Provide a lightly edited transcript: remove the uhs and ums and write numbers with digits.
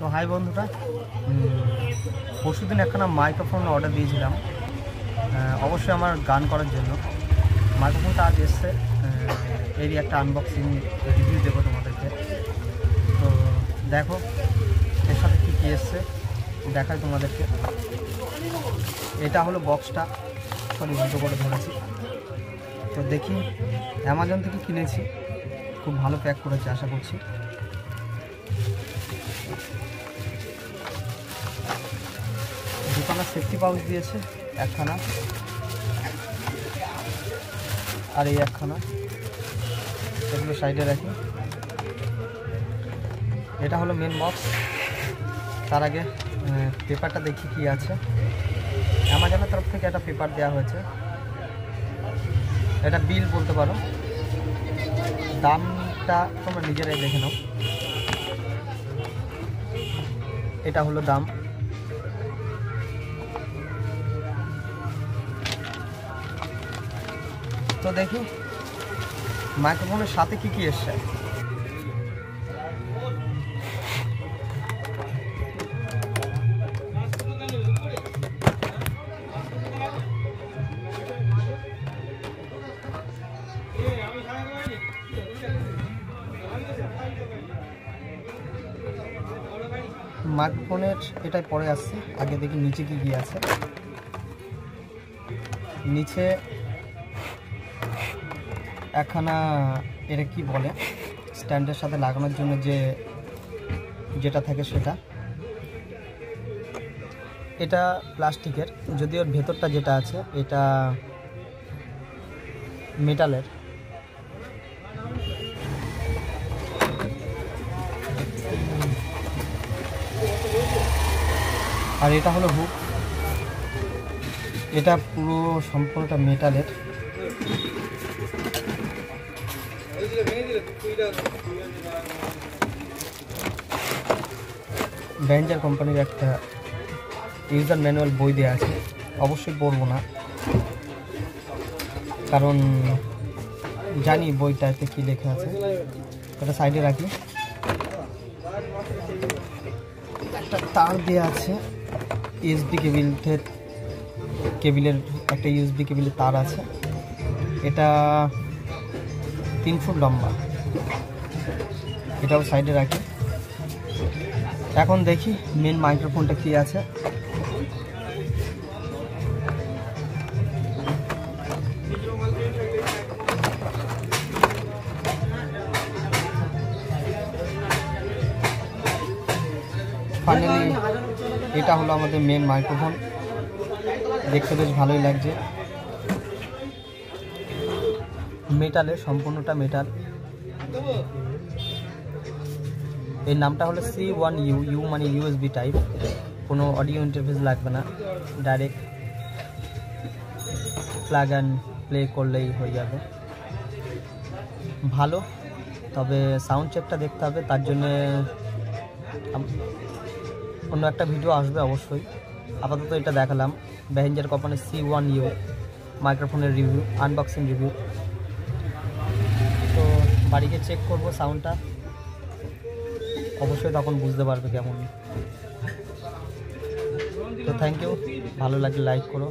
তো হাই বন্ধুরা, পরশুদিন একখানা মাইক্রোফোন অর্ডার দিয়েছিলাম, অবশ্যই আমার গান করার জন্য। মাইক্রোফোনটা আজ এসছে, এরই একটা আনবক্সিং রিভিউ দেবো তোমাদেরকে। তো দেখো এর সাথে কী কী এসছে দেখাই তোমাদেরকে। এটা হলো বক্সটা, সরি বন্ধ করে ধরেছি। তো দেখি, অ্যামাজন থেকে কিনেছি, খুব ভালো প্যাক করেছে আশা করছি। দোকানের সেফটি পাউচ দিয়েছে একখানা, আর এই একখানা, এগুলো সাইডে রাখি। এটা হলো মেন বক্স। তার আগে পেপারটা দেখি কি আছে। অ্যামাজনের তরফ থেকে একটা পেপার দেওয়া হয়েছে, এটা বিল বলতে পারো। দামটা তোমরা নিজেরাই দেখে নাও। এটা হলো দাম। তো দেখি মাইক্রোফোনের সাথে কি কি এসছে। মাইক্রোফোনের এটাই পরে আসছে, আগে দেখি নিচে কি কি আছে। নিচে একখানা, এটা কি বলে, স্ট্যান্ডের সাথে লাগানোর জন্য যেটা থাকে সেটা। এটা প্লাস্টিকের, যদিও ওর ভেতরটা যেটা আছে এটা মেটালের। আর এটা হলো হুক, এটা পুরো সম্পূর্ণটা মেটালের। বেহেঞ্জার কোম্পানির একটা ইউজার ম্যানুয়াল বই দেওয়া আছে, অবশ্যই পড়বো না, কারণ জানি বইটাতে কি লেখা আছে। এটা সাইডে রাখি। একটা তার দেওয়া আছে, ইউএসবি কেবিলের একটা ইউএসবি কেবিলের তার আছে। এটা 3 ফুট লম্বা, এটাও সাইডে রাখি। এখন দেখি মেন মাইক্রোফোনটা কি আছে। ফাইনালি এটা হলো আমাদের মেন মাইক্রোফোন, দেখতে বেশ ভালোই লাগছে। মেটালের, সম্পূর্ণটা মেটাল। এর নামটা হলো C1U, ইউ মানে ইউএসবি টাইপ, কোনো অডিও ইন্টারফেস লাগবে না, ডাইরেক্ট প্লাগ অ্যান্ড প্লে করলেই হয়ে যাবে। ভালো, তবে সাউন্ড চেকটা দেখতে হবে, তার জন্যে অন্য একটা ভিডিও আসবে অবশ্যই। আপাতত এটা দেখালাম, বেহেঞ্জার কোম্পানির C1U মাইক্রোফোনের রিভিউ, আনবক্সিং রিভিউ। তো বাড়িতে চেক করব সাউন্ডটা, অবশ্যই তখন বুঝতে পারবে কেমন। তো থ্যাংক ইউ, ভালো লাগলে লাইক করো।